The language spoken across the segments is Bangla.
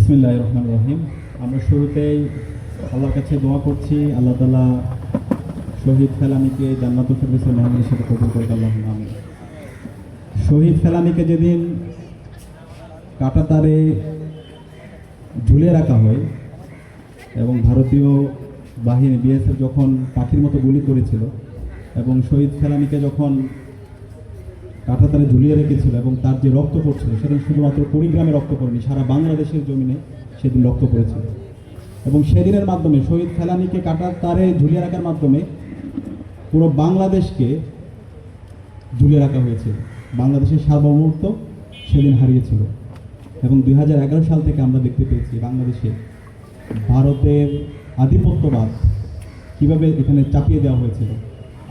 বিসমিল্লাহির রহমানির রহিম। আমরা শুরুতেই আল্লাহর কাছে দোয়া করছি, আল্লাহ তাআলা শহীদ ফেলানীকে জান্নাতুল ফেরদৌসের মেহমানের সাথে কবুল করে। আল্লাহুম্মা আমিন। শহীদ ফেলানীকে যেদিন কাঁটাতারে ঝুলিয়ে রাখা হয় এবং ভারতীয় বাহিনী বিএসএফ যখন পাখির মতো গুলি করেছিল এবং শহীদ ফেলানীকে যখন কাঁটাতারে ঝুলিয়ে রেখেছিল এবং তার যে রক্ত পড়ছিল সেদিন শুধুমাত্র কুড়িগ্রামে রক্ত পড়েনি, সারা বাংলাদেশের জমিনে সেদিন রক্ত পড়েছিল। এবং সেদিনের মাধ্যমে শহীদ ফেলানীকে কাঁটাতারে ঝুলিয়ে রাখার মাধ্যমে পুরো বাংলাদেশকে ঝুলিয়ে রাখা হয়েছিল। বাংলাদেশের সার্বভৌমত্ব সেদিন হারিয়েছিল। এবং 2011 সাল থেকে আমরা দেখতে পেয়েছি বাংলাদেশে ভারতের আধিপত্যবাদ কীভাবে এখানে চাপিয়ে দেওয়া হয়েছিল।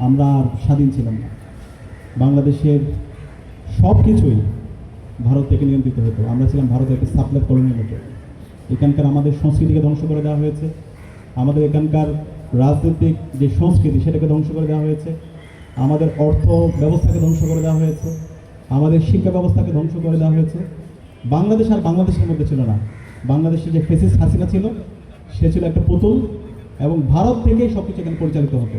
আমরা আর স্বাধীন ছিলাম না, বাংলাদেশের সব কিছুই ভারত থেকে নিয়ন্ত্রিত হতো। আমরা ছিলাম ভারতের একটা সাপ্লাই কলোনির মতো। এখানকার আমাদের সংস্কৃতিকে ধ্বংস করে দেওয়া হয়েছে, আমাদের এখানকার রাজনৈতিক যে সংস্কৃতি সেটাকে ধ্বংস করে দেওয়া হয়েছে, আমাদের অর্থ ব্যবস্থাকে ধ্বংস করে দেওয়া হয়েছে, আমাদের শিক্ষা ব্যবস্থাকে ধ্বংস করে দেওয়া হয়েছে। বাংলাদেশ আর বাংলাদেশের মধ্যে ছিল না। বাংলাদেশে যে ফেসিস্ট হাসিনা ছিল সে ছিল একটা পুতুল এবং ভারত থেকেই সব কিছু এখানে পরিচালিত হতো।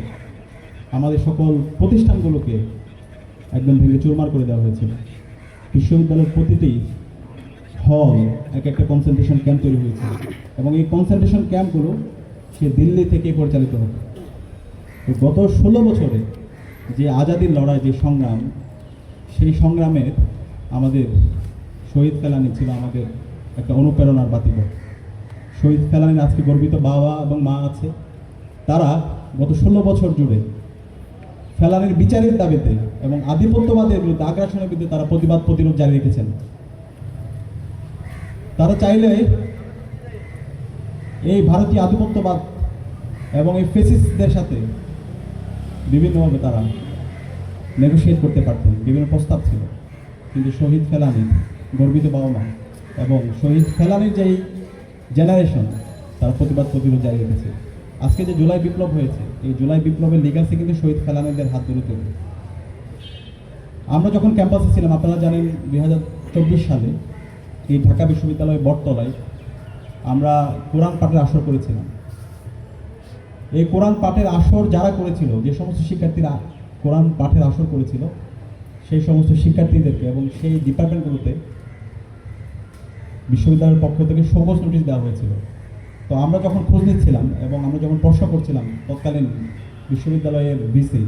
আমাদের সকল প্রতিষ্ঠানগুলোকে একদম ভেঙে চুরমার করে দেওয়া হয়েছিল। বিশ্ববিদ্যালয়ের প্রতিটি হল এক একটা কনসেন্ট্রেশন ক্যাম্প তৈরি হয়েছিল এবং এই কনসেন্ট্রেশন ক্যাম্পগুলো সে দিল্লি থেকে পরিচালিত হতো। তো গত 16 বছরে যে আজাদির লড়াই, যে সংগ্রাম, সেই সংগ্রামের আমাদের শহীদ ফেলানী ছিল আমাদের একটা অনুপ্রেরণার বাতিঘর। শহীদ ফেলানীর আজকে গর্বিত বাবা এবং মা আছে, তারা গত 16 বছর জুড়ে ফেলানীর বিচারের দাবিতে এবং আধিপত্যবাদের বিরুদ্ধে, আগ্রাসনের বিরুদ্ধে তারা প্রতিরোধ জারি রেখেছেন। তারা চাইলে এই ভারতীয় আধিপত্যবাদ এবং এই ফেসিস্টদের সাথে বিভিন্নভাবে তারা নেগোশিয়েট করতে পারতেন, বিভিন্ন প্রস্তাব ছিল। কিন্তু শহীদ ফেলানীর গর্বিত বাবা মা এবং শহীদ ফেলানীর যেই জেনারেশন তারা প্রতিরোধ জারি রেখেছে। আজকে যে জুলাই বিপ্লব হয়েছে, এই জুলাই বিপ্লবের লিগাসি কিন্তু শহীদ ফেলানীদের হাত ধরে তৈরি। আমরা যখন ক্যাম্পাসে ছিলাম, আপনারা জানেন 2024 সালে এই ঢাকা বিশ্ববিদ্যালয়ের বটতলায় আমরা কোরআন পাঠের আসর করেছিলাম। এই কোরআন পাঠের আসর যারা করেছিল, যে সমস্ত শিক্ষার্থীরা কোরআন পাঠের আসর করেছিল, সেই সমস্ত শিক্ষার্থীদেরকে এবং সেই ডিপার্টমেন্টগুলোতে বিশ্ববিদ্যালয়ের পক্ষ থেকে সবুজ নোটিশ দেওয়া হয়েছিল। তো আমরা যখন খোঁজ নিচ্ছিলাম এবং আমরা যখন প্রশ্ন করছিলাম তৎকালীন বিশ্ববিদ্যালয়ের ভিসি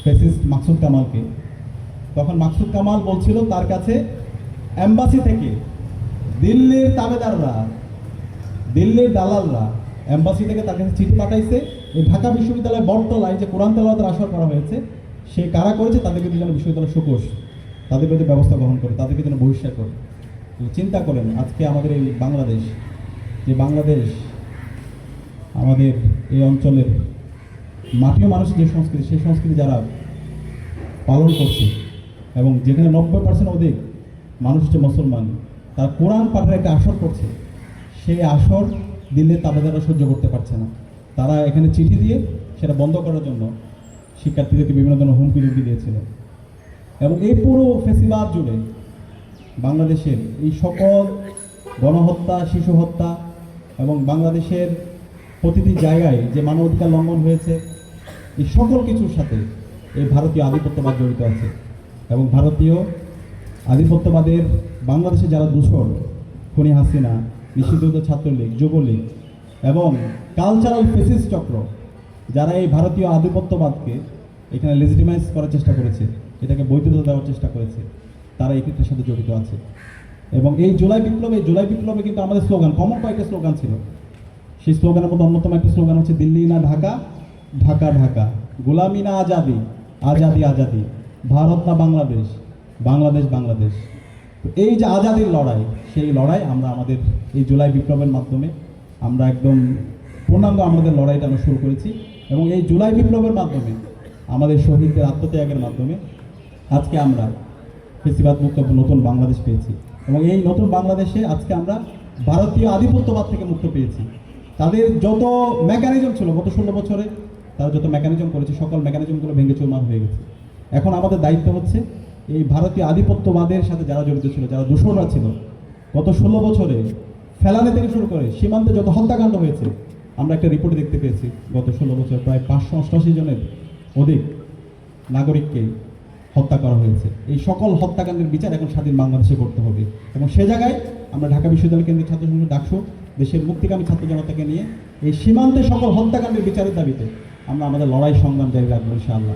ফেসিস্ট মাকসুদ কামালকে, তখন মাকসুদ কামাল বলছিল তার কাছে এম্বাসি থেকে দিল্লির তাবেদাররা, দিল্লির দালালরা এম্বাসি থেকে তার কাছে চিঠি পাঠাইছে, এই ঢাকা বিশ্ববিদ্যালয়ের বটতলায় যে কোরআন তেলাওয়াতের আসর করা হয়েছে সে কারা করেছে তাদেরকে যেন বিশ্ববিদ্যালয় সুকোষ তাদের বিরুদ্ধে ব্যবস্থা গ্রহণ করে, তাদেরকে যেন বহিষ্কার করে। চিন্তা করেন আজকে আমাদের এই বাংলাদেশ, যে বাংলাদেশ আমাদের এই অঞ্চলের মাটিও মানুষের যে সংস্কৃতি, সেই সংস্কৃতি যারা পালন করছে এবং যেখানে 90% অধিক মানুষ হচ্ছে মুসলমান, তারা কোরআন পাঠের একটা আসর করছে, সেই আসর দিল্লির তাবেদাররা সহ্য করতে পারছে না। তারা এখানে চিঠি দিয়ে সেটা বন্ধ করার জন্য শিক্ষার্থীদেরকে বিভিন্ন ধরনের হুমকি দিয়েছিল। এবং এই পুরো ফেসিবাদ জুড়ে বাংলাদেশের এই সকল গণহত্যা, শিশু হত্যা এবং বাংলাদেশের প্রতিটি জায়গায় যে মানবাধিকার লঙ্ঘন হয়েছে, এই সকল কিছুর সাথে এই ভারতীয় আধিপত্যবাদ জড়িত আছে। এবং ভারতীয় আধিপত্যবাদের বাংলাদেশে যারা দূষণ, খুনি হাসিনা, নিষিদ্ধ ছাত্রলীগ, যুবলীগ এবং কালচারাল ফেসিস্ট চক্র, যারা এই ভারতীয় আধিপত্যবাদকে এখানে লেজিটিমাইজ করার চেষ্টা করেছে, এটাকে বৈধতা দেওয়ার চেষ্টা করেছে, তারা এই ক্ষেত্রের সাথে জড়িত আছে। এবং এই জুলাই বিপ্লবে কিন্তু আমাদের স্লোগান, কমন কয়েকটা স্লোগান ছিল। সেই স্লোগানের মধ্যে অন্যতম একটা স্লোগান হচ্ছে দিল্লি না ঢাকা, ঢাকা ঢাকা, গোলামি না আজাদি, আজাদি আজাদি, ভারত না বাংলাদেশ, বাংলাদেশ বাংলাদেশ। তো এই যে আজাদির লড়াই, সেই লড়াই আমরা আমাদের এই জুলাই বিপ্লবের মাধ্যমে আমরা একদম পূর্ণাঙ্গ আমাদের লড়াইটা আমরা শুরু করেছি। এবং এই জুলাই বিপ্লবের মাধ্যমে আমাদের শহীদদের আত্মত্যাগের মাধ্যমে আজকে আমরা ফেসিবাদ মুক্ত নতুন বাংলাদেশ পেয়েছি। এবং এই নতুন বাংলাদেশে আজকে আমরা ভারতীয় আধিপত্যবাদ থেকে মুক্ত পেয়েছি। তাদের যত মেকানিজম ছিল গত 16 বছরে, তারা যত মেকানিজম করেছে, সকল মেকানিজমগুলো ভেঙে চুরমার হয়ে গেছে। এখন আমাদের দায়িত্ব হচ্ছে এই ভারতীয় আধিপত্যবাদের সাথে যারা জড়িত ছিল, যারা দূষণরা ছিল, গত 16 বছরে ফেলানি থেকে শুরু করে সীমান্তে যত হত্যাকাণ্ড হয়েছে, আমরা একটা রিপোর্ট দেখতে পেয়েছি গত 16 বছর প্রায় 588 জনের অধিক নাগরিককে হত্যা করা হয়েছে। এই সকল হত্যাকাণ্ডের বিচার এখন স্বাধীন বাংলাদেশে করতে হবে, এবং সে জায়গায় আমরা ঢাকা বিশ্ববিদ্যালয় কেন্দ্রিক ছাত্র সংসদ ডাকসু দেশের মুক্তিকামী ছাত্র জনতাকে নিয়ে এই সীমান্তে সকল হত্যাকাণ্ডের বিচারের দাবিতে আমরা আমাদের লড়াই সংগ্রাম জারি রাখবো ইনশাআল্লাহ।